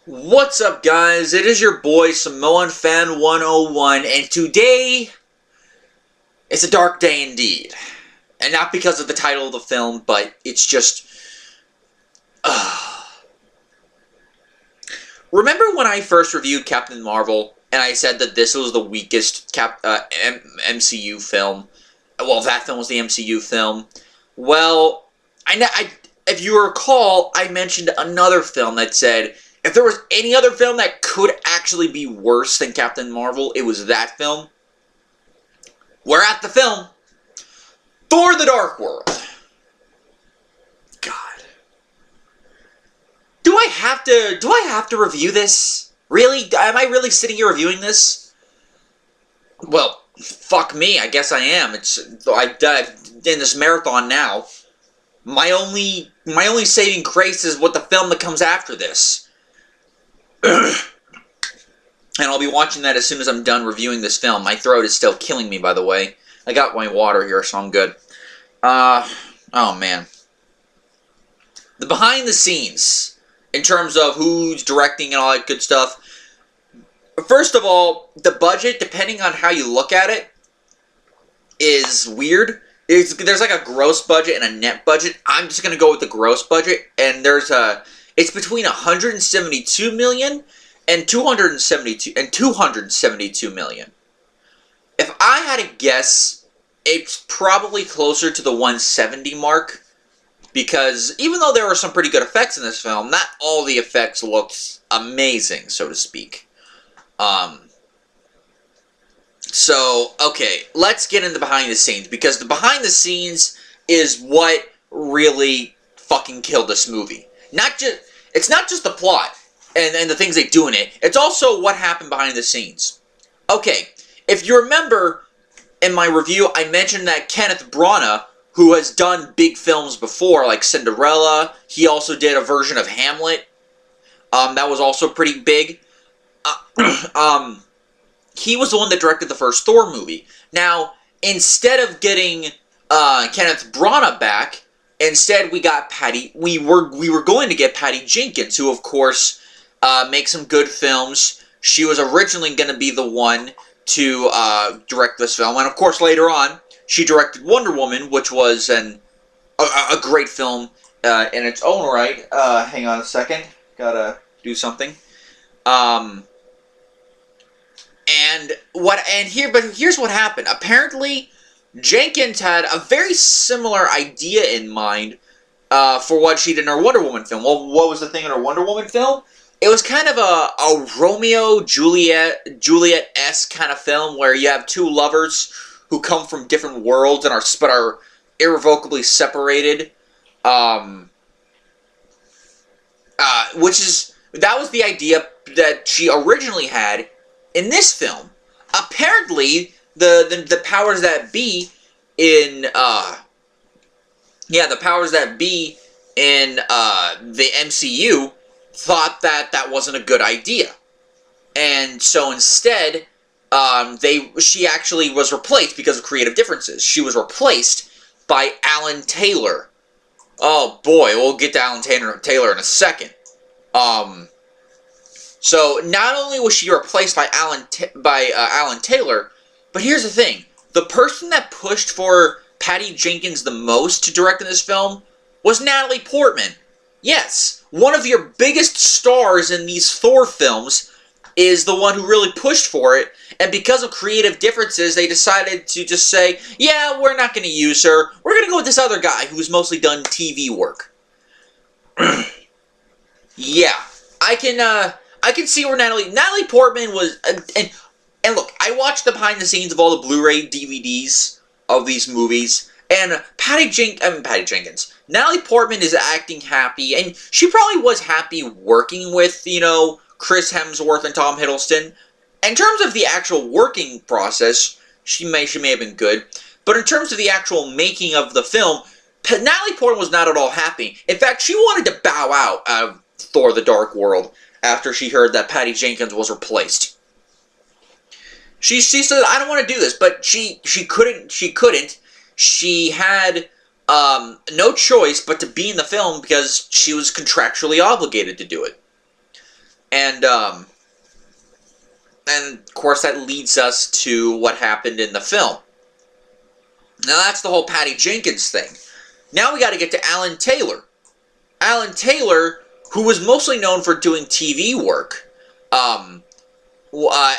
What's up, guys? It is your boy Samoan Fan 101, and today is a dark day indeed. And not because of the title of the film, but it's just... Remember when I first reviewed Captain Marvel, and I said that this was the weakest MCU film? Well, that film was the MCU film. Well, if you recall, I mentioned another film that said... if there was any other film that could actually be worse than Captain Marvel, it was that film. We're at the film. Thor: The Dark World. God. Do I have to review this? Really? Am I really sitting here reviewing this? Well, fuck me, I guess I am. I'm in this marathon now. My only saving grace is what the film that comes after this. And I'll be watching that as soon as I'm done reviewing this film. My throat is still killing me, by the way. I got my water here, so I'm good. Oh man. The behind the scenes, in terms of who's directing and all that good stuff. First of all, the budget, depending on how you look at it, is weird. There's like a gross budget and a net budget. I'm just going to go with the gross budget, and it's between 172 million and 272 million. If I had to guess, it's probably closer to the 170 mark, because even though there were some pretty good effects in this film, not all the effects looked amazing, so to speak. So, okay, let's get into behind the scenes, because the behind the scenes is what really fucking killed this movie. It's not just the plot and the things they do in it. It's also what happened behind the scenes. Okay, if you remember in my review, I mentioned that Kenneth Branagh, who has done big films before, like Cinderella, he also did a version of Hamlet. That was also pretty big. He was the one that directed the first Thor movie. Now, instead of getting Kenneth Branagh back, instead, we got we were going to get Patty Jenkins, who, of course, makes some good films. She was originally going to be the one to direct this film, and of course, later on, she directed Wonder Woman, which was a great film in its own right. Hang on a second, gotta do something. But here's what happened. Apparently, Jenkins had a very similar idea in mind for what she did in her Wonder Woman film. Well, what was the thing in her Wonder Woman film? It was kind of a Romeo Juliet-esque kind of film where you have two lovers who come from different worlds and are irrevocably separated. That was the idea that she originally had in this film. Apparently, the powers that be in the MCU thought that wasn't a good idea, and so instead, she actually was replaced because of creative differences. She was replaced by Alan Taylor. Oh boy, we'll get to Alan Taylor in a second. So not only was she replaced by Alan Taylor, but here's the thing. The person that pushed for Patty Jenkins the most to direct in this film was Natalie Portman. Yes, one of your biggest stars in these Thor films is the one who really pushed for it, and because of creative differences, they decided to just say, yeah, we're not going to use her. We're going to go with this other guy who's mostly done TV work. Yeah, I can see where Natalie Portman was, and look, I watched the behind the scenes of all the Blu-ray DVDs of these movies, and Patty Jenkins, Natalie Portman is acting happy, and she probably was happy working with, Chris Hemsworth and Tom Hiddleston. In terms of the actual working process, she may have been good, but in terms of the actual making of the film, Natalie Portman was not at all happy. In fact, she wanted to bow out of Thor: The Dark World after she heard that Patty Jenkins was replaced. She said, I don't want to do this, but she couldn't. She had no choice but to be in the film because she was contractually obligated to do it. And of course that leads us to what happened in the film. Now that's the whole Patty Jenkins thing. Now we got to get to Alan Taylor. Alan Taylor, who was mostly known for doing TV work,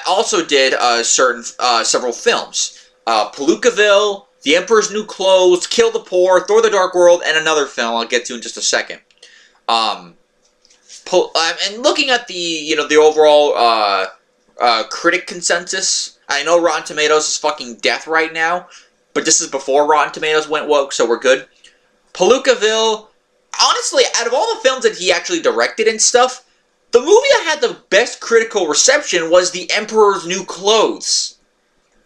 also did several films. Palookaville, The Emperor's New Clothes, Kill the Poor, Thor the Dark World, and another film I'll get to in just a second. And looking at the overall critic consensus, I know Rotten Tomatoes is fucking death right now, but this is before Rotten Tomatoes went woke, so we're good. Palookaville, honestly, out of all the films that he actually directed and stuff, the movie that had the best critical reception was The Emperor's New Clothes,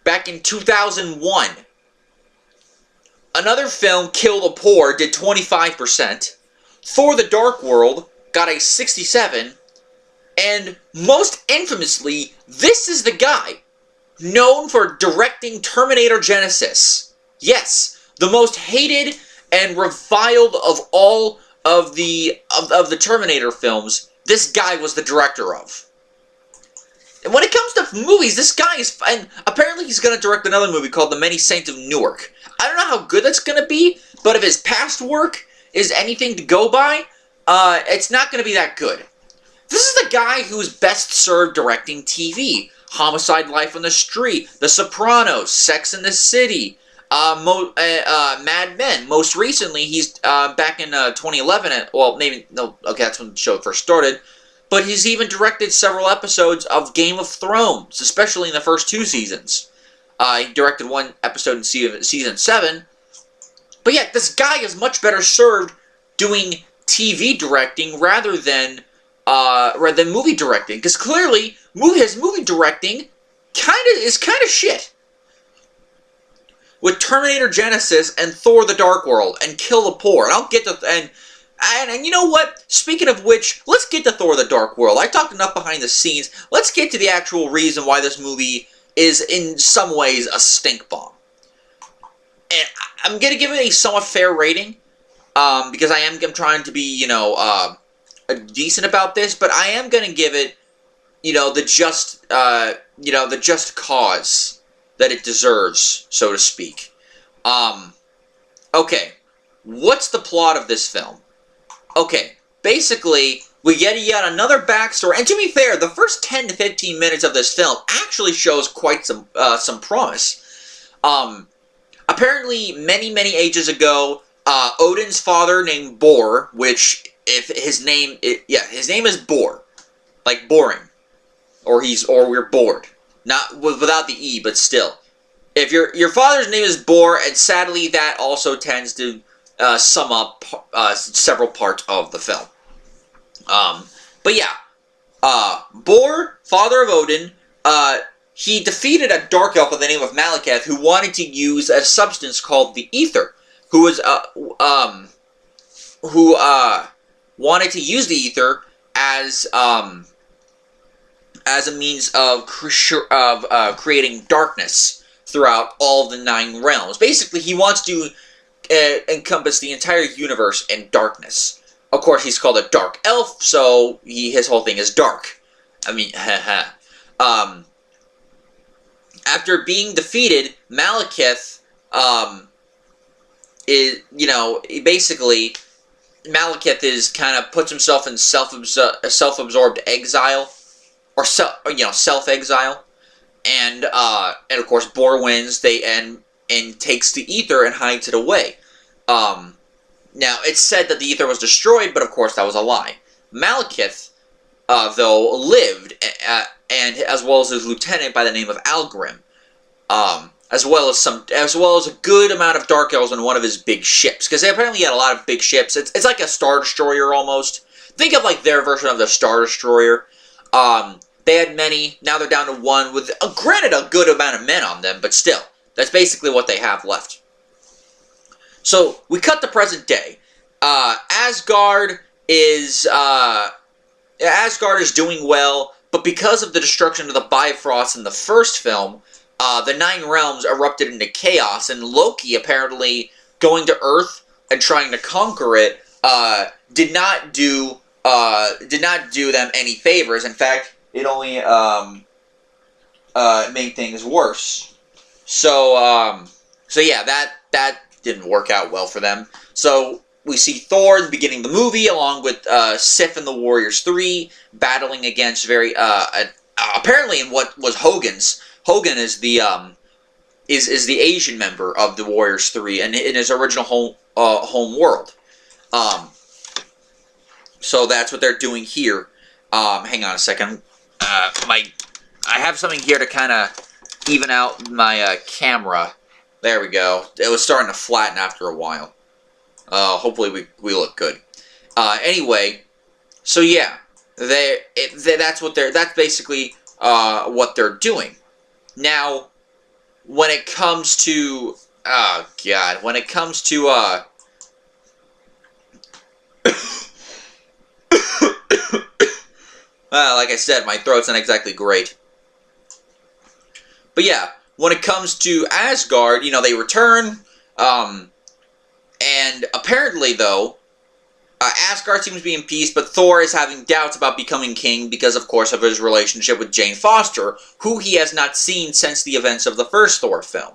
back in 2001. Another film, Kill the Poor, did 25%. Thor the Dark World got a 67%. And most infamously, this is the guy known for directing Terminator Genisys. Yes, the most hated and reviled of all of the Terminator films, this guy was the director of. And when it comes to movies, this guy is... And apparently he's going to direct another movie called The Many Saints of Newark. I don't know how good that's going to be, but if his past work is anything to go by, it's not going to be that good. This is the guy who's best served directing TV. Homicide: Life on the Street, The Sopranos, Sex and the City, Mad Men. Most recently, he's back in 2011. Well, maybe no. Okay, that's when the show first started. But he's even directed several episodes of Game of Thrones, especially in the first 2 seasons. He directed 1 episode in season 7. But yeah, this guy is much better served doing TV directing rather than movie directing, because clearly his movie directing is kind of shit. With Terminator Genisys and Thor the Dark World and Kill the Poor, and I'll get to and you know what? Speaking of which, let's get to Thor the Dark World. I talked enough behind the scenes. Let's get to the actual reason why this movie is in some ways a stink bomb. And I'm gonna give it a somewhat fair rating, because I'm trying to be decent about this, but I am going to give it, the just cause that it deserves, so to speak. Okay, what's the plot of this film? Okay, basically, we get yet another backstory, and to be fair, the first 10 to 15 minutes of this film actually shows quite some promise. Apparently, many ages ago, Odin's father named Bor, which... his name is Bor, like boring, or we're bored, not without the E, but still. If your father's name is Bor, and sadly that also tends to sum up several parts of the film. But yeah, Bor, father of Odin, he defeated a dark elf by the name of Malekith who wanted to use a substance called the Ether, who wanted to use the Ether as a means of creating darkness throughout all of the 9 realms. Basically, he wants to encompass the entire universe in darkness. Of course, he's called a dark elf, so his whole thing is dark. I mean, after being defeated, Malekith, basically... Malekith is kind of puts himself in self-absorbed exile, or self-exile, and of course Bor wins. And takes the Ether and hides it away. Now it's said that the Ether was destroyed, but of course that was a lie. Malekith, though, lived, and as well as his lieutenant by the name of Algrim, as well as a good amount of Dark Elves on one of his big ships, because they apparently had a lot of big ships. It's like a Star Destroyer almost. Think of like their version of the Star Destroyer. They had many. Now they're down to 1 with, granted, a good amount of men on them, but still, that's basically what they have left. So we cut to present day. Asgard is doing well, but because of the destruction of the Bifrost in the first film, the 9 realms erupted into chaos, and Loki, apparently going to Earth and trying to conquer it, did not do did not do them any favors. In fact, it only made things worse. So yeah, that didn't work out well for them. So we see Thor at the beginning of the movie, along with Sif and the Warriors 3, battling against apparently in what was Hogan's. Hogan is the is the Asian member of the Warriors 3 and in his original home world. So that's what they're doing here. Hang on a second. I have something here to kind of even out my camera. There we go. It was starting to flatten after a while. Hopefully we look good. Anyway, so yeah, that's basically what they're doing. Now, when it comes to when it comes to like I said, my throat's not exactly great. But yeah, when it comes to Asgard, they return, and apparently, though, Asgard seems to be in peace, but Thor is having doubts about becoming king because, of course, of his relationship with Jane Foster, who he has not seen since the events of the first Thor film.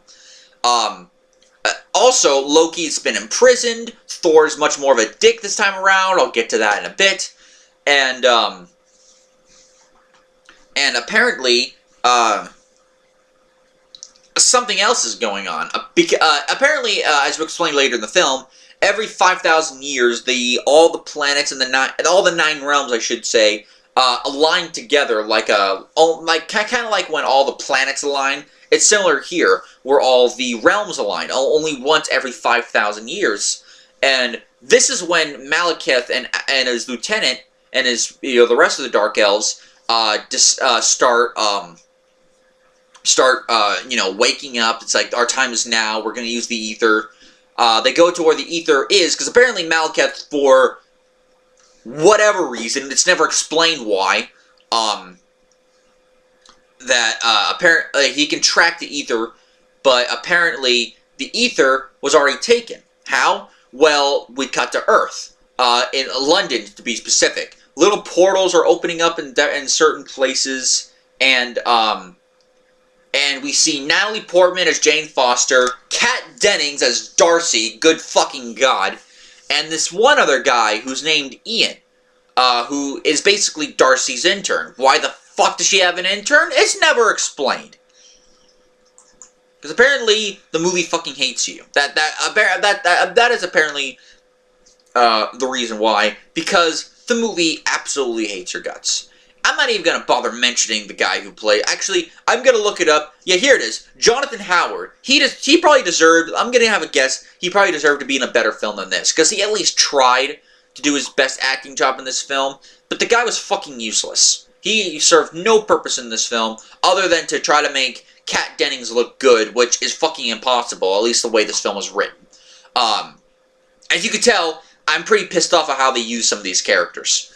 Also, Loki's been imprisoned. Thor's much more of a dick this time around. I'll get to that in a bit. And apparently, something else is going on. Apparently, as we explained later in the film, every 5,000 years, all the planets and all the 9 realms, I should say, align together kind of like when all the planets align. It's similar here, where all the realms align, only once every 5,000 years. And this is when Malekith and his lieutenant and his the rest of the Dark Elves start waking up. It's like, our time is now. We're going to use the ether. They go to where the ether is, because apparently Malekith, for whatever reason, it's never explained why, apparently he can track the ether, but apparently the ether was already taken. How? Well, we cut to Earth, in London to be specific. Little portals are opening up in certain places, and we see Natalie Portman as Jane Foster, Kat Dennings as Darcy, good fucking god, and this one other guy who's named Ian, who is basically Darcy's intern. Why the fuck does she have an intern? It's never explained. Because apparently the movie fucking hates you. That is apparently the reason why. Because the movie absolutely hates your guts. I'm not even going to bother mentioning the guy who played. Actually, I'm going to look it up. Yeah, here it is. Jonathan Howard. He probably deserved, I'm going to have a guess, he probably deserved to be in a better film than this. Because he at least tried to do his best acting job in this film. But the guy was fucking useless. He served no purpose in this film other than to try to make Kat Dennings look good, which is fucking impossible, at least the way this film was written. As you can tell, I'm pretty pissed off at how they use some of these characters.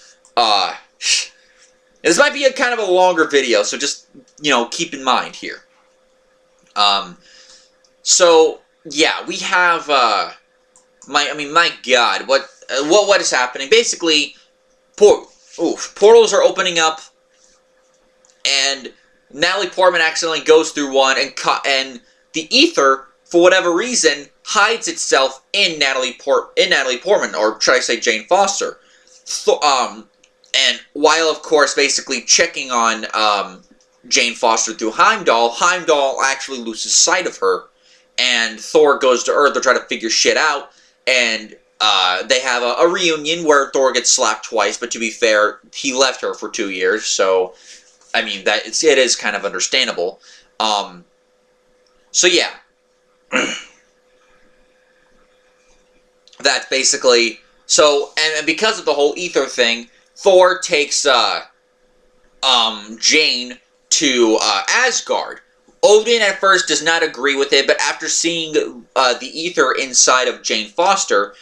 This might be a kind of a longer video, so just, keep in mind here. So, yeah, we have, my god, what is happening? Basically, portals are opening up, and Natalie Portman accidentally goes through one, and the ether, for whatever reason, hides itself in Natalie Portman, or should I say Jane Foster. And while, of course, basically checking on Jane Foster through Heimdall, Heimdall actually loses sight of her, and Thor goes to Earth to try to figure shit out, and they have a reunion where Thor gets slapped twice, but to be fair, he left her for 2 years, so, I mean, it is kind of understandable. So yeah. That's basically, so, and because of the whole ether thing, Thor takes Jane to Asgard. Odin at first does not agree with it, but after seeing the ether inside of Jane Foster,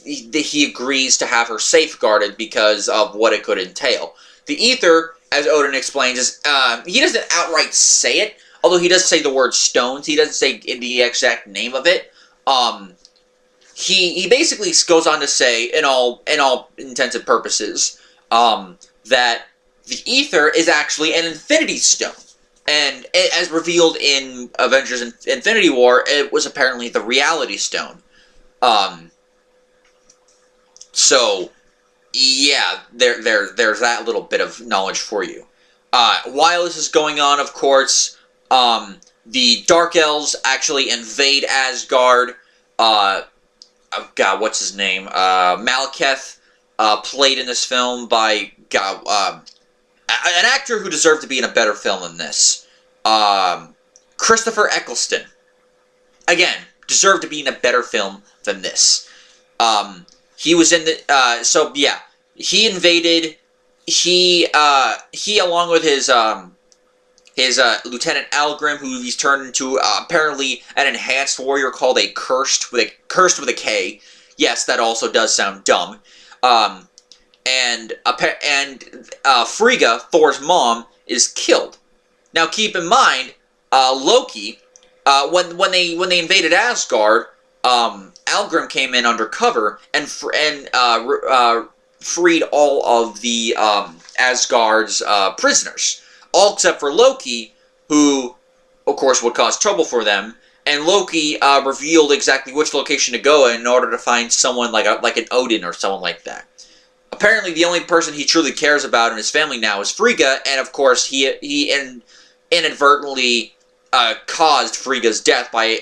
he agrees to have her safeguarded because of what it could entail. The ether, as Odin explains, is he doesn't outright say it, although he does say the word stones. He doesn't say the exact name of it. he basically goes on to say, in all intents and purposes, that the ether is actually an Infinity Stone. And as revealed in Avengers Infinity War, it was apparently the Reality Stone. So, yeah, there's that little bit of knowledge for you. While this is going on, of course, the Dark Elves actually invade Asgard. Oh God, what's his name? Malekith, played in this film by an actor who deserved to be in a better film than this. Christopher Eccleston. Again, deserved to be in a better film than this. He was in the, so yeah, he invaded, he along with his Lieutenant Algrim, who he's turned into, apparently an enhanced warrior called a Cursed with a K. Yes, that also does sound dumb. And Frigga, Thor's mom, is killed. Now keep in mind, Loki, when they invaded Asgard, Algrim came in undercover and freed all of the Asgard's prisoners, all except for Loki, who, of course, would cause trouble for them. And Loki revealed exactly which location to go in order to find someone like an Odin or someone like that. Apparently, the only person he truly cares about in his family now is Frigga, and of course, he inadvertently caused Frigga's death by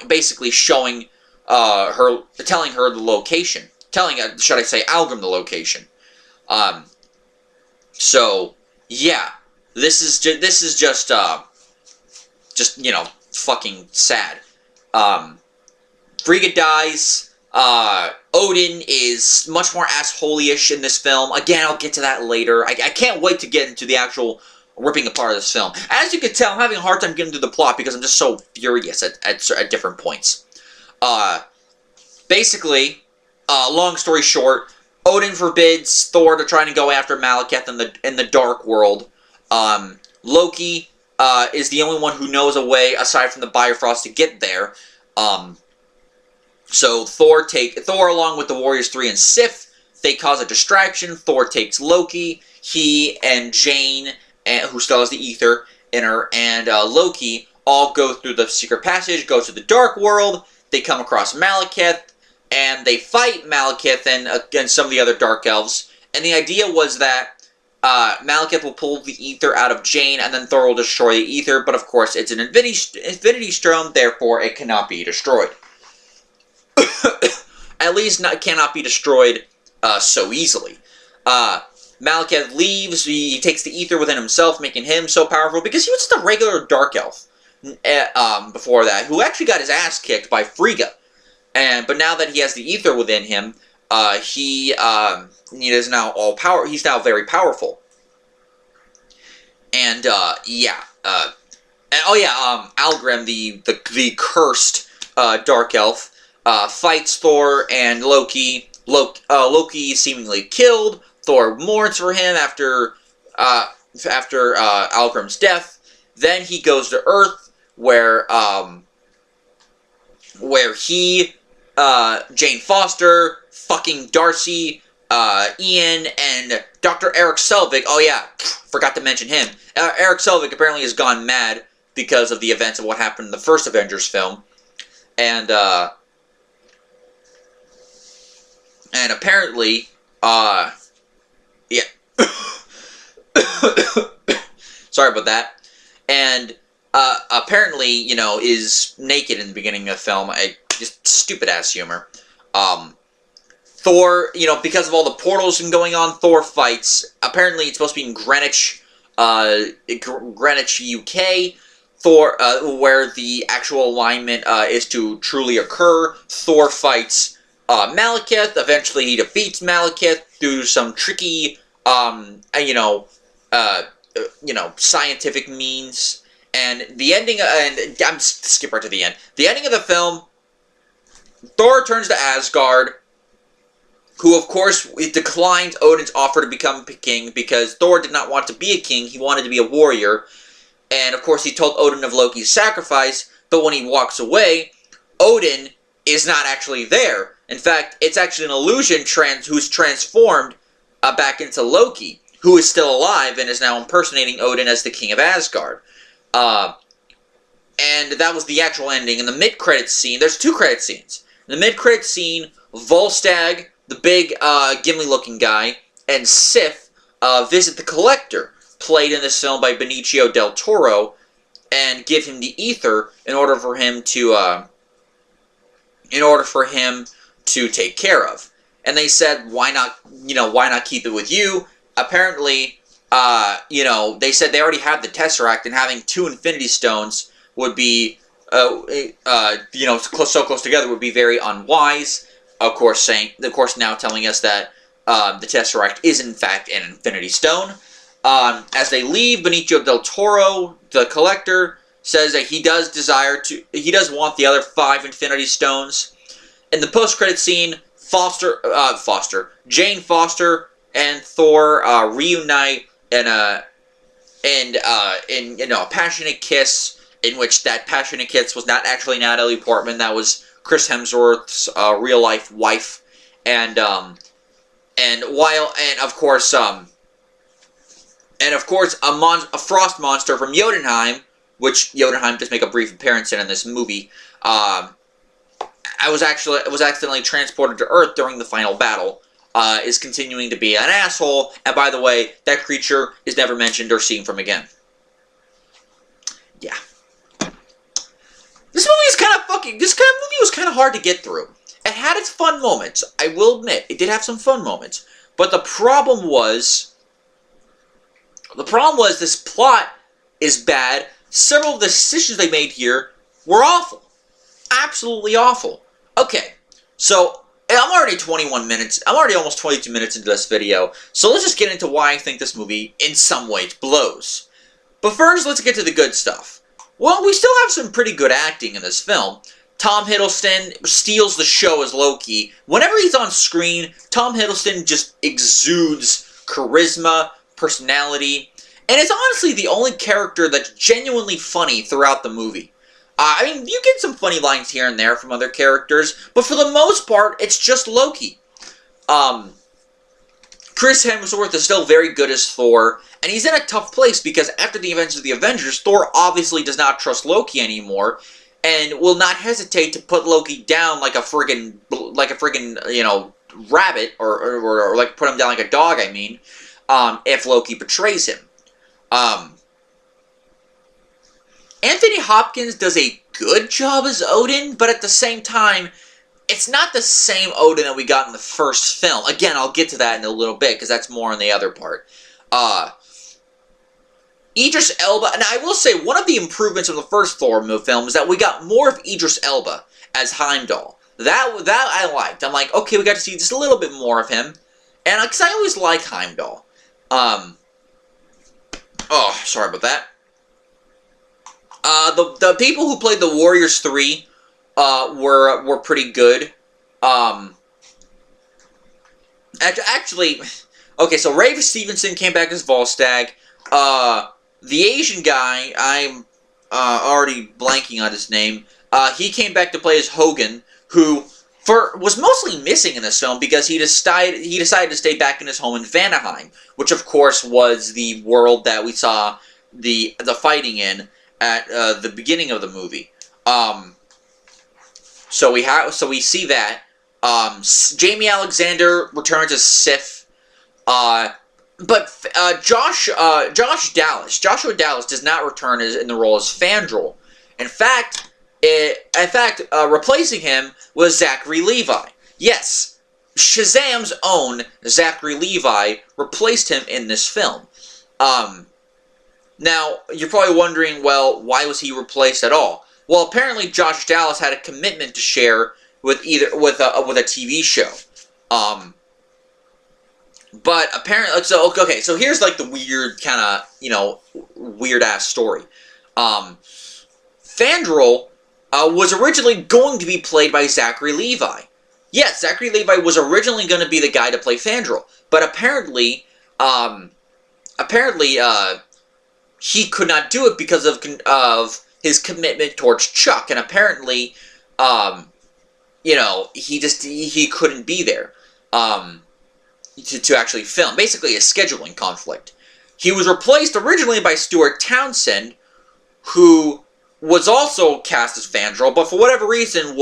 basically showing telling her the location, should I say, Algrim the location. So yeah, this is just you know, fucking sad. Frigga dies. Odin is much more assholey-ish in this film. Again, I'll get to that later. I can't wait to get into the actual ripping apart of this film. As you can tell, I'm having a hard time getting to the plot because I'm just so furious at different points. Basically, long story short, Odin forbids Thor to try and go after Malekith in the Dark World. Loki is the only one who knows a way, aside from the Bifrost, to get there. So Thor along with the Warriors 3 and Sif, they cause a distraction. Thor takes Loki. He and Jane, who still has the ether in her, and Loki all go through the secret passage, go to the Dark World. They come across Malekith, and they fight Malekith and some of the other Dark Elves. And the idea was that Malekith will pull the ether out of Jane, and then Thor will destroy the ether. But of course, it's an Infinity Stone, therefore it cannot be destroyed. At least cannot be destroyed so easily. Malekith leaves. He takes the ether within himself, making him so powerful because he was just a regular Dark Elf before that, who actually got his ass kicked by Frigga. But now that he has the ether within him, he is now all power. He's now very powerful. And yeah. Algrim, the cursed Dark Elf, fights Thor and Loki. Loki is seemingly killed. Thor mourns for him after Algrim's death. Then he goes to Earth, where he, Jane Foster, fucking Darcy, Ian, and Dr. Eric Selvig. Oh yeah, forgot to mention him. Eric Selvig apparently has gone mad because of the events of what happened in the first Avengers film, and apparently, yeah. Sorry about that. And apparently, you know, is naked in the beginning of the film. Just stupid-ass humor. Thor, you know, because of all the portals and going on, Thor fights. Apparently, it's supposed to be in Greenwich, UK. Thor, where the actual alignment is to truly occur. Thor fights Malekith. Eventually, he defeats Malekith through some tricky, scientific means. And the ending, and I'm skip right to the end. The ending of the film, Thor returns to Asgard, who, of course, declined Odin's offer to become king because Thor did not want to be a king. He wanted to be a warrior. And, of course, he told Odin of Loki's sacrifice, but when he walks away, Odin is not actually there. In fact, it's actually an illusion who's transformed back into Loki, who is still alive and is now impersonating Odin as the king of Asgard. And that was the actual ending. In the mid-credits scene, there's 2 credit scenes. In the mid-credits scene, Volstagg, the big Gimli-looking guy, and Sif visit the Collector, played in this film by Benicio del Toro, and give him the ether in order for him to take care of. And they said, why not keep it with you? Apparently, they said they already have the Tesseract, and having 2 Infinity Stones would be, so close together would be very unwise. Of course, now telling us that the Tesseract is in fact an Infinity Stone. As they leave, Benicio del Toro, the Collector, says that he does want the other 5 Infinity Stones. In the post-credit scene, Jane Foster and Thor reunite in a passionate kiss, in which that passionate kiss was not actually Natalie Portman, that was Chris Hemsworth's real-life wife, and of course a frost monster from Jotunheim, which Jotunheim does make a brief appearance in this movie. Was accidentally transported to Earth during the final battle. Is continuing to be an asshole, and by the way, that creature is never mentioned or seen from again. Yeah. This movie was kind of hard to get through. It had its fun moments. I will admit, it did have some fun moments. But the problem was this plot is bad. Several of the decisions they made here were awful. Absolutely awful. Okay, so I'm already 21 minutes. I'm already almost 22 minutes into this video. So let's just get into why I think this movie, in some ways, blows. But first, let's get to the good stuff. Well, we still have some pretty good acting in this film. Tom Hiddleston steals the show as Loki. Whenever he's on screen, Tom Hiddleston just exudes charisma, personality, and it's honestly the only character that's genuinely funny throughout the movie. You get some funny lines here and there from other characters, but for the most part, it's just Loki. Chris Hemsworth is still very good as Thor, and he's in a tough place because after the events of the Avengers, Thor obviously does not trust Loki anymore, and will not hesitate to put Loki down like a friggin' rabbit, or like put him down like a dog, if Loki betrays him. Anthony Hopkins does a good job as Odin, but at the same time, it's not the same Odin that we got in the first film. Again, I'll get to that in a little bit, because that's more on the other part. Idris Elba, and I will say, one of the improvements of the first Thor film is that we got more of Idris Elba as Heimdall. That I liked. I'm like, okay, we got to see just a little bit more of him. And, because I always like Heimdall. Oh, sorry about that. The people who played the Warriors 3 were pretty good. Actually, okay, so Ray Stevenson came back as Volstagg. The Asian guy, I'm already blanking on his name. He came back to play as Hogan, who was mostly missing in this film because he decided to stay back in his home in Vanaheim, which of course was the world that we saw the fighting in at the beginning of the movie. So we see that. Jamie Alexander returns as Sif. But Joshua Dallas does not return in the role as Fandral. In fact, replacing him was Zachary Levi. Yes, Shazam's own Zachary Levi replaced him in this film. Now, you're probably wondering, well, why was he replaced at all? Well, apparently Josh Dallas had a commitment to share with a TV show. But apparently, so here's like the weird kind of, weird ass story. Fandral was originally going to be played by Zachary Levi. Yes, Zachary Levi was originally going to be the guy to play Fandral, but apparently he could not do it because of his commitment towards Chuck, and apparently he couldn't be there to actually film. Basically, a scheduling conflict. He was replaced originally by Stuart Townsend, who was also cast as Fandral, but for whatever reason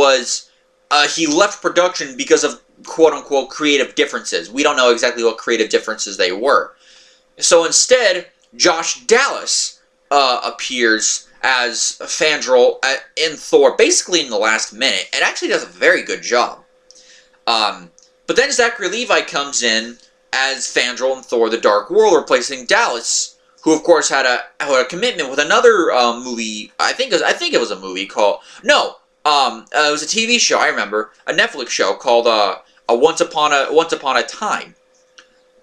he left production because of quote-unquote creative differences. We don't know exactly what creative differences they were. So instead, Josh Dallas appears as Fandral in Thor, basically in the last minute, and actually does a very good job. But then Zachary Levi comes in as Fandral in Thor: The Dark World, replacing Dallas, who of course had a commitment with another movie. I think it was a movie called it was a TV show. I remember, a Netflix show called Once Upon a Time,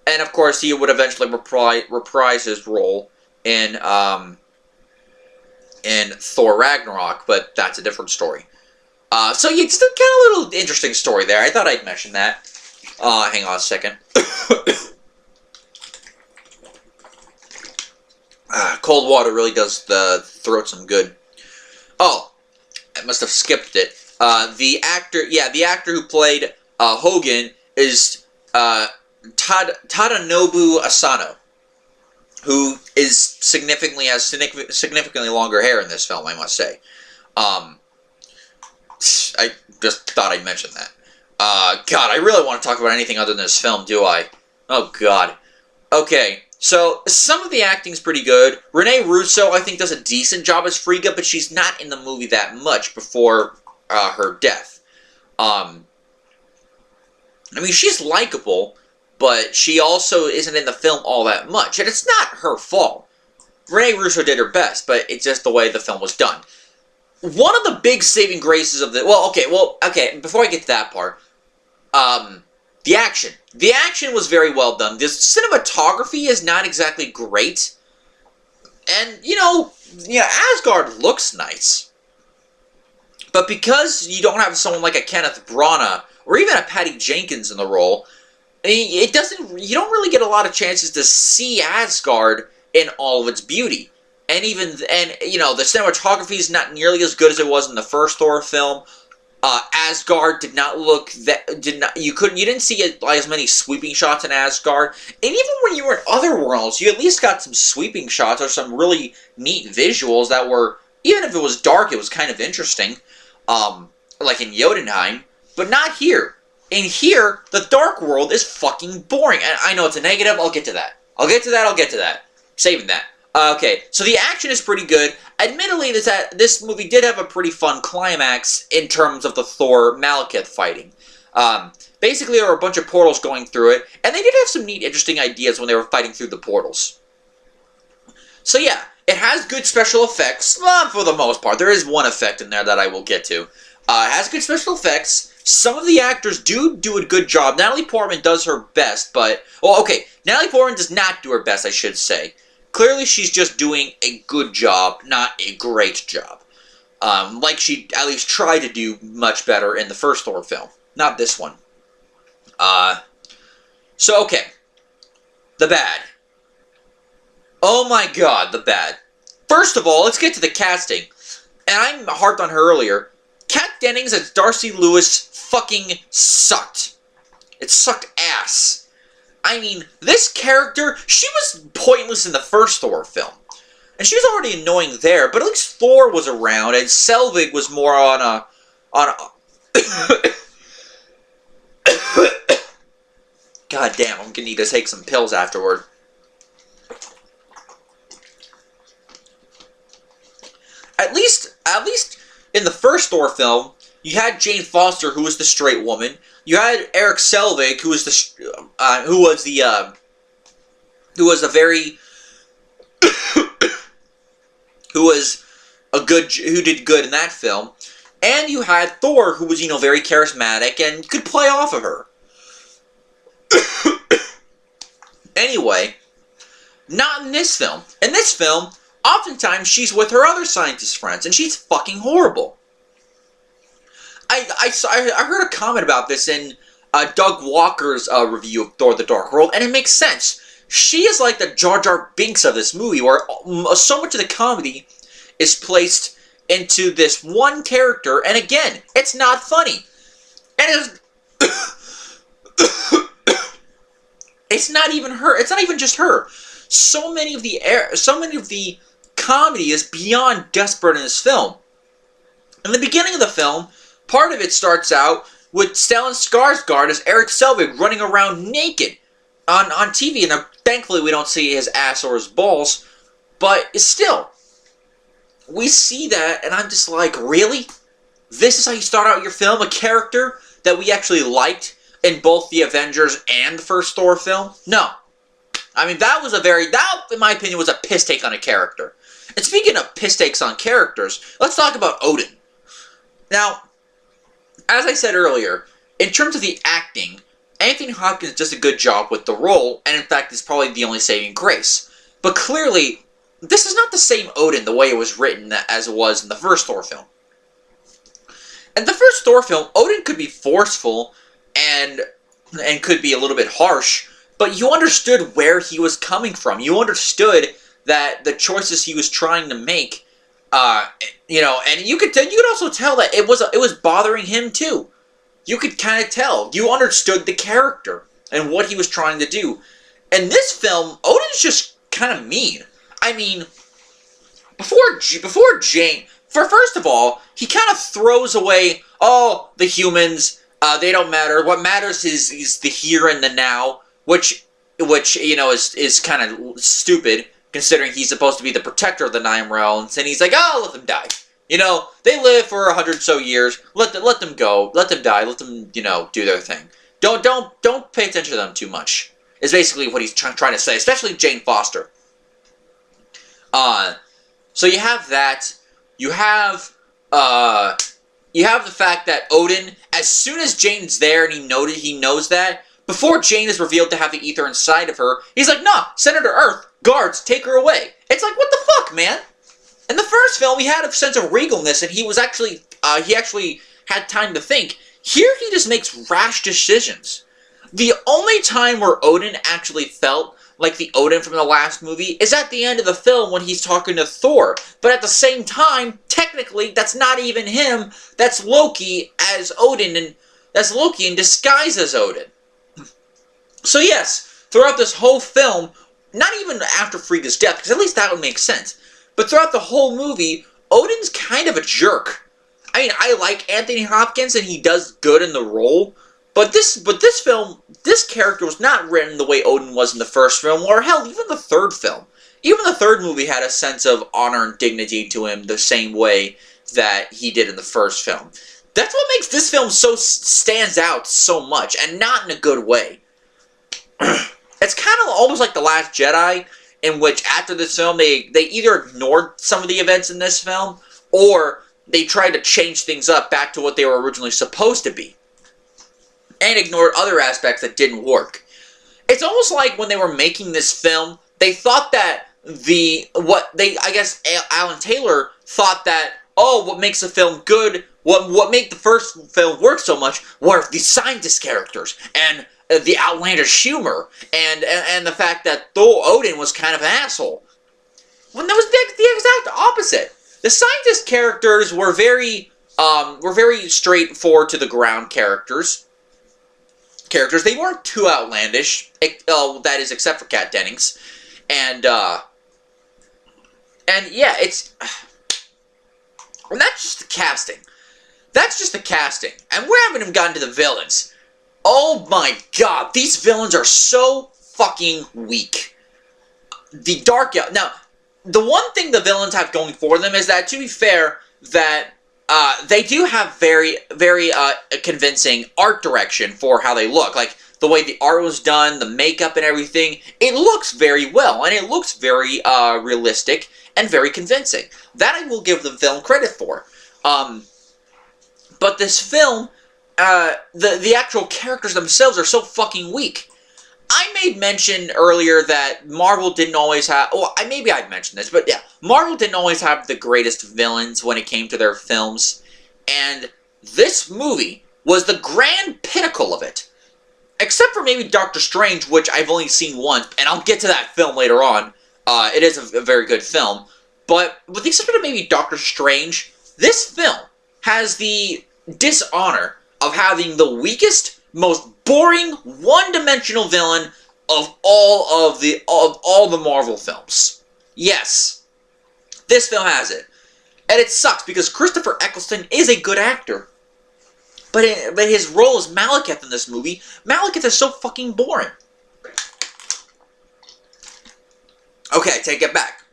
and of course he would eventually reprise his role in Thor Ragnarok, but that's a different story. So yeah, it's kind of a little interesting story there. I thought I'd mention that. Hang on a second. Cold water really does the throat some good. Oh, I must have skipped it. The actor who played Hogan is Tadanobu Asano, who has significantly longer hair in this film, I must say. I just thought I'd mention that. God, I really want to talk about anything other than this film, do I? Oh, God. Okay, so some of the acting's pretty good. Renee Russo, I think, does a decent job as Frigga, but she's not in the movie that much before her death. I mean, she's likable, but she also isn't in the film all that much, and it's not her fault. Renee Russo did her best, but it's just the way the film was done. One of the big saving graces of the... okay, before I get to that part, the action. The action was very well done. The cinematography is not exactly great, and, Asgard looks nice. But because you don't have someone like a Kenneth Branagh, or even a Patty Jenkins in the role, you don't really get a lot of chances to see Asgard in all of its beauty. And the cinematography is not nearly as good as it was in the first Thor film. Asgard did not look you didn't see as many sweeping shots in Asgard. And even when you were in other worlds, you at least got some sweeping shots or some really neat visuals that were, even if it was dark, it was kind of interesting. Like in Jotunheim, but not here. In here, the Dark World is fucking boring. And I know it's a negative, I'll get to that. Saving that. Okay, so the action is pretty good. Admittedly, this movie did have a pretty fun climax in terms of the Thor Malekith fighting. Basically, there were a bunch of portals going through it, and they did have some neat, interesting ideas when they were fighting through the portals. So yeah, it has good special effects, for the most part. There is one effect in there that I will get to. It has good special effects. Some of the actors do a good job. Natalie Portman does her best, but... Well, okay, Natalie Portman does not do her best, I should say. Clearly, she's just doing a good job, not a great job. Like she at least tried to do much better in the first Thor film. Not this one. So, okay. The bad. Oh my god, the bad. First of all, let's get to the casting. And I harped on her earlier. Kat Dennings as Darcy Lewis fucking sucked. It sucked ass. I mean, this character, she was pointless in the first Thor film. And she was already annoying there, but at least Thor was around, and Selvig was more on a... God damn, I'm gonna need to take some pills afterward. At least in the first Thor film, you had Jane Foster, who was the straight woman. You had Eric Selvig, who was who did good in that film. And you had Thor, who was, very charismatic and could play off of her. Anyway, not in this film. In this film, oftentimes she's with her other scientist friends, and she's fucking horrible. I heard a comment about this in Doug Walker's review of Thor: The Dark World, and it makes sense. She is like the Jar Jar Binks of this movie, where so much of the comedy is placed into this one character, and again, it's not funny. And it's not even her. It's not even just her. So many of the comedy is beyond desperate in this film. In the beginning of the film, part of it starts out with Stellan Skarsgård as Eric Selvig running around naked on TV, and thankfully we don't see his ass or his balls, but still, we see that, and I'm just like, really? This is how you start out your film? A character that we actually liked in both the Avengers and the first Thor film? No. I mean, that, in my opinion, was a piss take on a character. And speaking of piss takes on characters, let's talk about Odin. Now, as I said earlier, in terms of the acting, Anthony Hopkins does a good job with the role, and in fact is probably the only saving grace. But clearly, this is not the same Odin the way it was written as it was in the first Thor film. In the first Thor film, Odin could be forceful and could be a little bit harsh, but you understood where he was coming from. You understood that the choices he was trying to make, and you could also tell that it was bothering him too. You could kind of tell. You understood the character and what he was trying to do. In this film, Odin's just kind of mean. I mean, before Jane, first of all, he kind of throws away, oh, the humans, they don't matter. What matters is the here and the now, which is kind of stupid, considering he's supposed to be the protector of the Nine Realms, and he's like, oh, let them die. They live for 100 so years. Let them go. Let them die. Let them, do their thing. Don't pay attention to them too much. Is basically what he's trying to say, especially Jane Foster. So you have that. You have the fact that Odin, as soon as Jane's there and he knows that, before Jane is revealed to have the ether inside of her, he's like, nah, send her to Earth. Guards, take her away. It's like, what the fuck, man? In the first film, he had a sense of regalness, and he actually had time to think. Here, he just makes rash decisions. The only time where Odin actually felt like the Odin from the last movie is at the end of the film when he's talking to Thor. But at the same time, technically, that's not even him. That's Loki as Odin, and that's Loki in disguise as Odin. So yes, throughout this whole film, not even after Frigga's death, because at least that would make sense, but throughout the whole movie, Odin's kind of a jerk. I mean, I like Anthony Hopkins, and he does good in the role, but this film, this character was not written the way Odin was in the first film, or hell, even the third film. Even the third movie had a sense of honor and dignity to him the same way that he did in the first film. That's what makes this film stands out so much, and not in a good way. It's kind of almost like The Last Jedi, in which after this film, they either ignored some of the events in this film, or they tried to change things up back to what they were originally supposed to be, and ignored other aspects that didn't work. It's almost like when they were making this film, they thought that Alan Taylor thought that, oh, what makes a film good, what made the first film work so much were the scientist characters, and the outlandish humor, and the fact that Odin was kind of an asshole. When that was the exact opposite. The scientist characters were very straightforward to the ground characters. They weren't too outlandish, that is, except for Kat Dennings, and yeah, and that's just the casting. And we haven't even gotten to the villains. Oh my god, these villains are so fucking weak. Now, the one thing the villains have going for them is that, to be fair, that they do have very, very convincing art direction for how they look. Like, the way the art was done, the makeup and everything, it looks very well, and it looks very realistic and very convincing. That I will give the film credit for. But this film, the actual characters themselves are so fucking weak. I made mention earlier that Marvel didn't always have... Well, maybe I'd mentioned this, but yeah. Marvel didn't always have the greatest villains when it came to their films. And this movie was the grand pinnacle of it. Except for maybe Doctor Strange, which I've only seen once. And I'll get to that film later on. It is a very good film. But with the exception of maybe Doctor Strange, this film has the dishonor of having the weakest, most boring, one-dimensional villain of all the Marvel films. Yes, this film has it. And it sucks because Christopher Eccleston is a good actor. But his role as Malekith in this movie, Malekith is so fucking boring. Okay, take it back.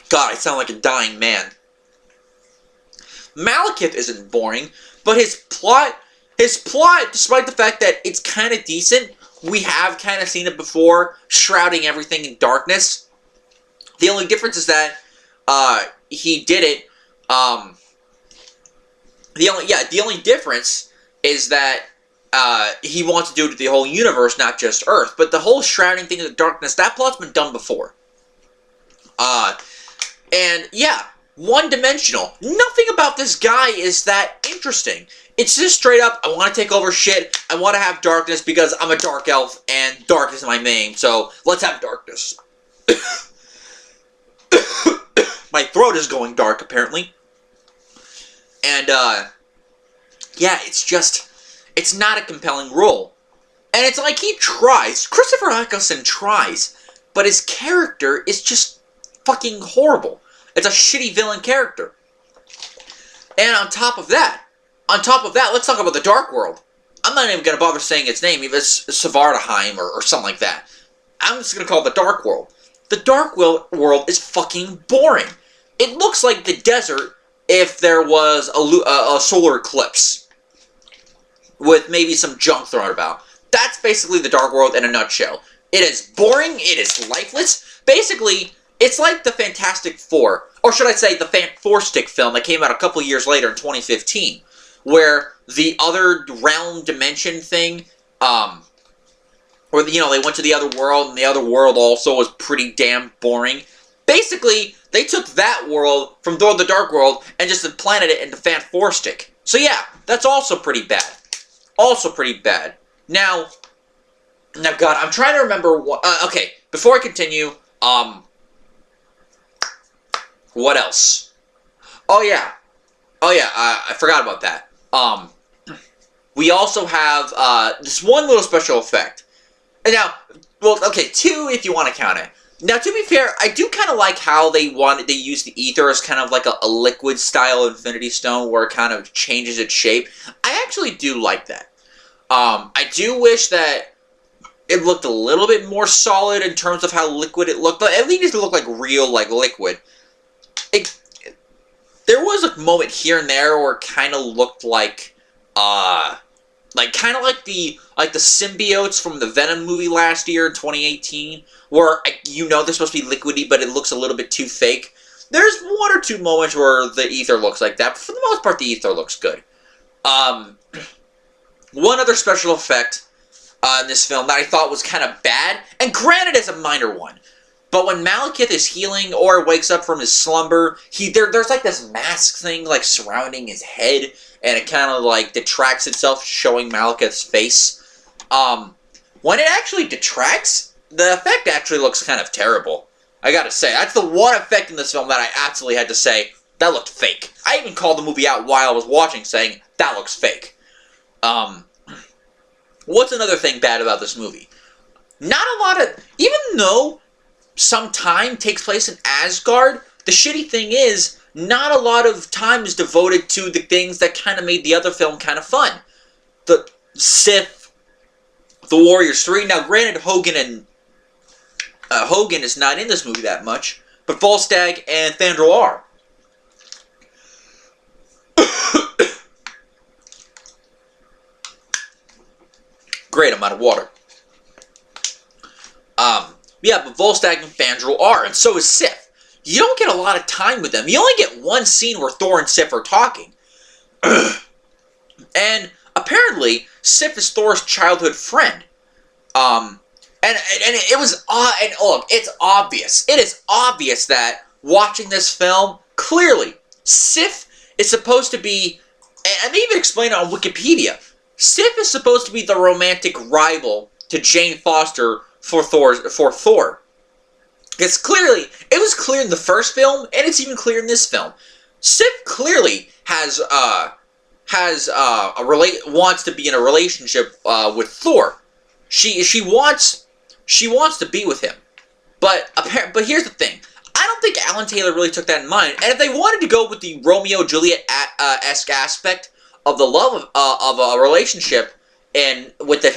God, I sound like a dying man. Malekith isn't boring, but his plot, despite the fact that it's kind of decent, we have kind of seen it before, shrouding everything in darkness. The only difference is that he did it. The only difference is that he wants to do it to the whole universe, not just Earth. But the whole shrouding thing in the darkness, that plot's been done before. And yeah, one-dimensional. Nothing about this guy is that interesting. It's just straight up, I want to take over shit, I want to have darkness because I'm a dark elf, and darkness is my name, so let's have darkness. My throat is going dark, apparently. And, yeah, it's not a compelling role. And it's like he tries, Christopher Eccleston tries, but his character is just fucking horrible. It's a shitty villain character. And on top of that, let's talk about the Dark World. I'm not even going to bother saying its name, even if it's Svartalfheim or something like that. I'm just going to call it the Dark World. The Dark World is fucking boring. It looks like the desert if there was a solar eclipse. With maybe some junk thrown about. That's basically the Dark World in a nutshell. It is boring, it is lifeless. Basically, it's like the Fantastic Four. Or should I say the Four-Stick film that came out a couple years later in 2015. Where the other realm dimension thing, where, they went to the other world, and the other world also was pretty damn boring. Basically, they took that world from Thor the Dark World and just implanted it into Four-Stick. So yeah, that's also pretty bad. Also pretty bad. Now, God, I'm trying to remember what... okay, before I continue, what else? Oh yeah, I forgot about that. We also have, this one little special effect. And now, well, okay, two if you want to count it. Now, to be fair, I do kind of like how they use the ether as kind of like a liquid style Infinity Stone where it kind of changes its shape. I actually do like that. I do wish that it looked a little bit more solid in terms of how liquid it looked. But at least it looked like real, like, liquid. There was a moment here and there where it kind of looked like, kind of like the symbiotes from the Venom movie last year in 2018, where, they're supposed to be liquidy, but it looks a little bit too fake. There's one or two moments where the ether looks like that, but for the most part, the ether looks good. One other special effect in this film that I thought was kind of bad, and granted it's a minor one, but when Malekith is healing or wakes up from his slumber, there's like this mask thing like surrounding his head, and it kind of like detracts itself, showing Malekith's face. When it actually detracts, the effect actually looks kind of terrible. I gotta say, that's the one effect in this film that I absolutely had to say, that looked fake. I even called the movie out while I was watching, saying, that looks fake. What's another thing bad about this movie? Not a lot of... Even though some time takes place in Asgard, the shitty thing is, not a lot of time is devoted to the things that kind of made the other film kind of fun. The Sith, the Warriors 3. Now, granted, Hogan is not in this movie that much, but Volstagg and Fandral are. Great, I'm out of water. Yeah, but Volstagg and Fandral are, and so is Sif. You don't get a lot of time with them. You only get one scene where Thor and Sif are talking. And apparently, Sif is Thor's childhood friend. And it was, and look, it's obvious. It is obvious that watching this film, clearly, Sif is supposed to be, and they even explain it on Wikipedia, Sif is supposed to be the romantic rival to Jane Foster for Thor. Because clearly, it was clear in the first film, and it's even clear in this film. Sif clearly wants to be in a relationship with Thor. She wants to be with him. But here's the thing. I don't think Alan Taylor really took that in mind. And if they wanted to go with the Romeo Juliet-esque aspect of the love of a relationship, and with the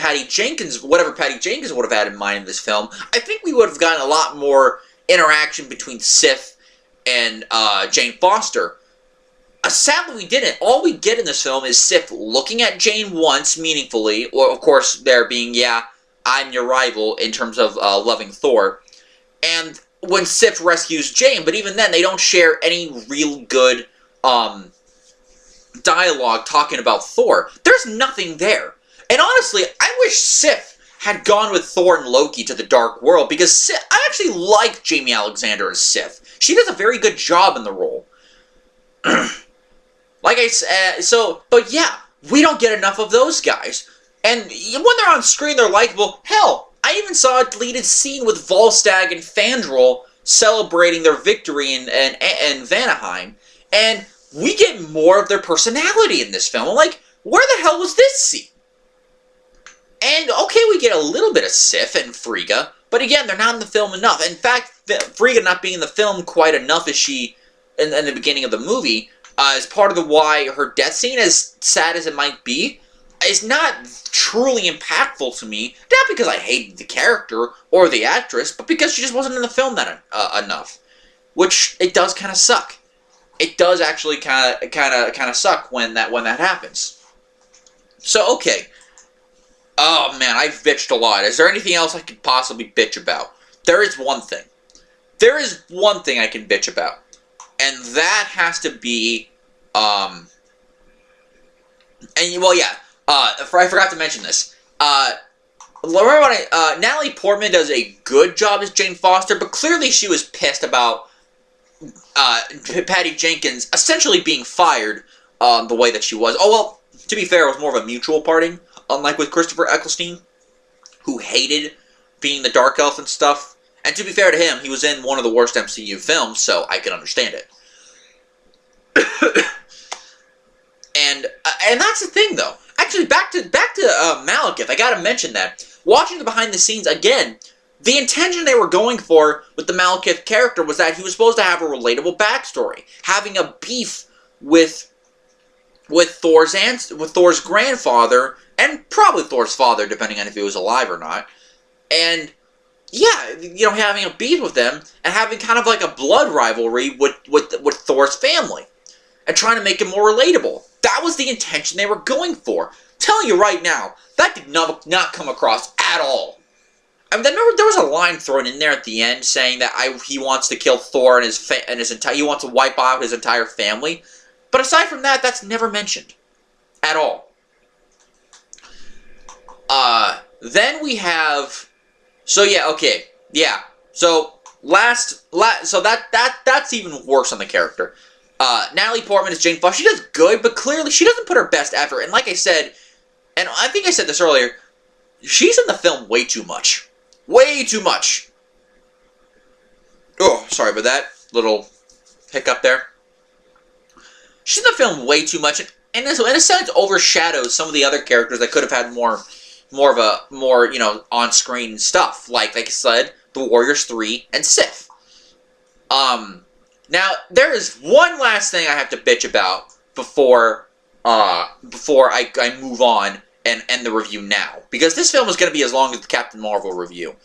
whatever Patty Jenkins would have had in mind in this film, I think we would have gotten a lot more interaction between Sif and Jane Foster. Sadly, we didn't. All we get in this film is Sif looking at Jane once meaningfully, or of course there being, yeah, I'm your rival in terms of loving Thor, and when Sif rescues Jane, but even then they don't share any real good dialogue talking about Thor. There's nothing there. And honestly, I wish Sif had gone with Thor and Loki to the Dark World, because I actually like Jamie Alexander as Sif. She does a very good job in the role. Like I said, but yeah, we don't get enough of those guys. And when they're on screen, they're likable. Hell, I even saw a deleted scene with Volstagg and Fandral celebrating their victory in Vanaheim. And we get more of their personality in this film. I'm like, where the hell was this scene? And, okay, we get a little bit of Sif and Frigga, but again, they're not in the film enough. In fact, Frigga not being in the film quite enough as she, in the beginning of the movie, is part of the why her death scene, as sad as it might be, is not truly impactful to me. Not because I hated the character or the actress, but because she just wasn't in the film that enough. Which, it does kind of suck. It does actually kind of suck when that happens. So, okay. Oh, man, I've bitched a lot. Is there anything else I could possibly bitch about? There is one thing. There is one thing I can bitch about. And that has to be, I forgot to mention this. Remember when Natalie Portman does a good job as Jane Foster, but clearly she was pissed about Patty Jenkins essentially being fired the way that she was. Oh, well, to be fair, it was more of a mutual parting. Unlike with Christopher Eccleston, who hated being the Dark Elf and stuff. And to be fair to him, he was in one of the worst MCU films, so I can understand it. and that's the thing, though. Actually, back to Malekith, I gotta mention that. Watching the behind the scenes again, the intention they were going for with the Malekith character was that he was supposed to have a relatable backstory, having a beef with Thor's grandfather, and probably Thor's father, depending on if he was alive or not. And, yeah, you know, having a beef with them, and having kind of like a blood rivalry with Thor's family. And trying to make him more relatable. That was the intention they were going for. I'm telling you right now, that did not come across at all. I mean, remember there was a line thrown in there at the end saying that he wants to kill Thor and he wants to wipe out his entire family. But aside from that, that's never mentioned. At all. Then we have... So, yeah, okay. Yeah. So, so that's even worse on the character. Natalie Portman is Jane Foster. She does good, but clearly she doesn't put her best effort. And like I said, and I think I said this earlier, she's in the film way too much. Way too much. Oh, sorry about that. Little hiccup there. She's in the film way too much, and in a sense overshadows some of the other characters that could have had more you know, on-screen stuff. Like I said, the Warriors 3 and Sif. Now, there is one last thing I have to bitch about before I move on and end the review now. Because this film is going to be as long as the Captain Marvel review.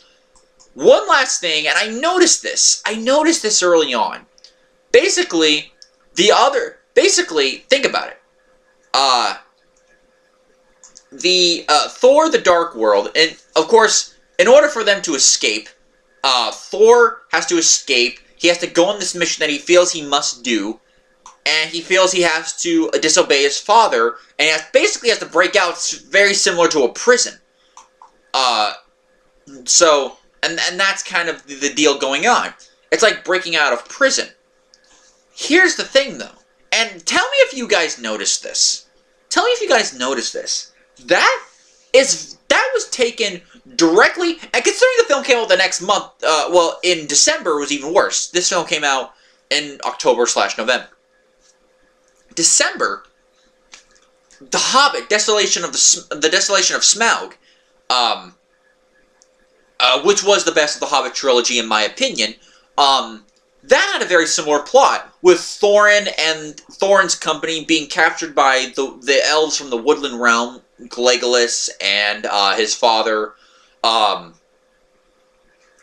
One last thing, and I noticed this early on. Basically, think about it. Thor: The Dark World, and of course, in order for them to escape, Thor has to escape. He has to go on this mission that he feels he must do, and he feels he has to disobey his father, and he basically has to break out. It's very similar to a prison. And that's kind of the deal going on. It's like breaking out of prison. Here's the thing, though, and tell me if you guys noticed this. That was taken directly, and considering the film came out the next month, well, in December, it was even worse. This film came out in October/November. December, The Hobbit, the Desolation of Smaug, which was the best of the Hobbit trilogy in my opinion, that had a very similar plot, with Thorin and Thorin's company being captured by the elves from the Woodland Realm, Legolas and his father,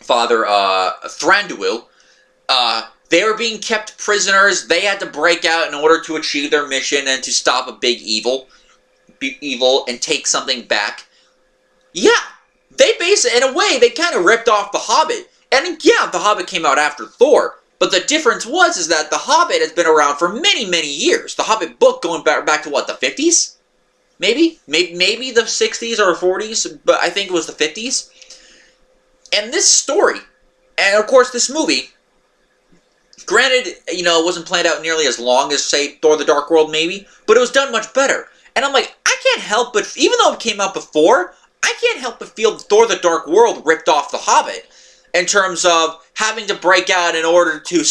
Thranduil. They were being kept prisoners. They had to break out in order to achieve their mission and to stop a big evil and take something back. Yeah, they basically, in a way, they kind of ripped off The Hobbit. And yeah, The Hobbit came out after Thor. But the difference is that The Hobbit has been around for many, many years. The Hobbit book going back to what, the 50s? Maybe the 60s or 40s, but I think it was the 50s. And this story, and of course this movie, granted, it wasn't planned out nearly as long as, say, Thor the Dark World maybe, but it was done much better. And I'm like, I can't help but, even though it came out before, I can't help but feel Thor the Dark World ripped off The Hobbit in terms of having to break out in order to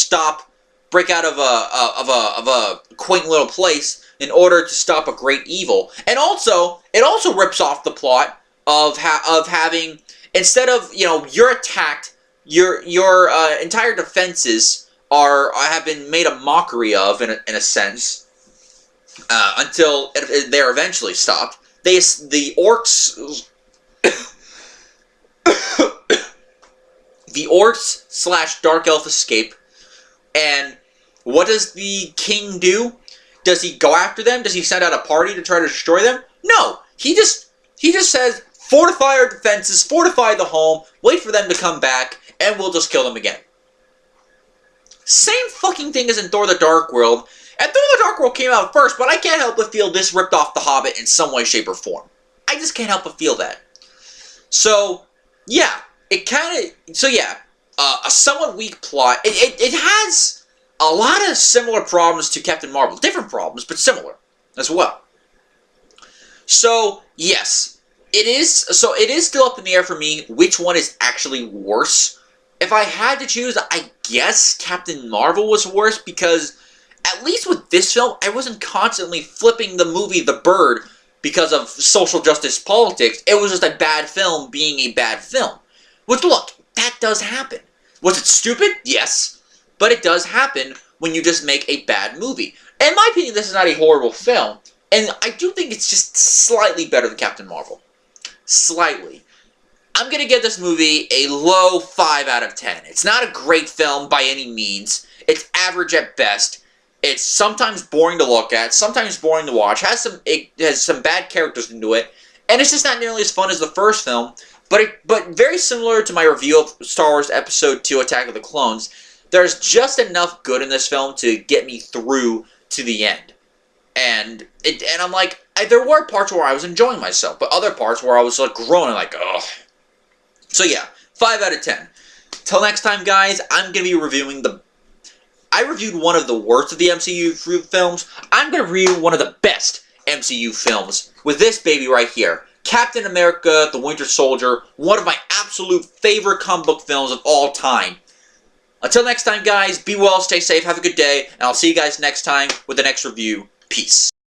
break out of a quaint little place in order to stop a great evil. And also, it also rips off the plot of having, instead of, you're attacked, your entire defenses have been made a mockery of in a sense, until they're eventually stopped. The orcs the orcs/dark elf escape, and what does the king do? Does he go after them? Does he send out a party to try to destroy them? No, he just says, fortify our defenses, fortify the home, wait for them to come back, and we'll just kill them again. Same fucking thing as in Thor the Dark World, and Thor the Dark World came out first, but I can't help but feel this ripped off The Hobbit in some way, shape, or form. I just can't help but feel that. So, yeah, a somewhat weak plot. It has a lot of similar problems to Captain Marvel. Different problems, but similar as well. So, yes, it is still up in the air for me which one is actually worse. If I had to choose, I guess Captain Marvel was worse, because at least with this film, I wasn't constantly flipping the movie The Bird because of social justice politics. It was just a bad film being a bad film. Which, look, that does happen. Was it stupid? Yes. But it does happen when you just make a bad movie. In my opinion, this is not a horrible film. And I do think it's just slightly better than Captain Marvel. Slightly. I'm going to give this movie a low 5 out of 10. It's not a great film by any means. It's average at best. It's sometimes boring to look at, sometimes boring to watch. It has some bad characters into it. And it's just not nearly as fun as the first film. But very similar to my review of Star Wars Episode 2, Attack of the Clones, there's just enough good in this film to get me through to the end. And I'm like, there were parts where I was enjoying myself, but other parts where I was like groaning, like, ugh. So yeah, 5 out of 10. Till next time, guys, I'm going to be reviewing I reviewed one of the worst of the MCU films. I'm going to review one of the best MCU films with this baby right here. Captain America, the Winter Soldier, one of my absolute favorite comic book films of all time. Until next time, guys, be well, stay safe, have a good day, and I'll see you guys next time with the next review. Peace.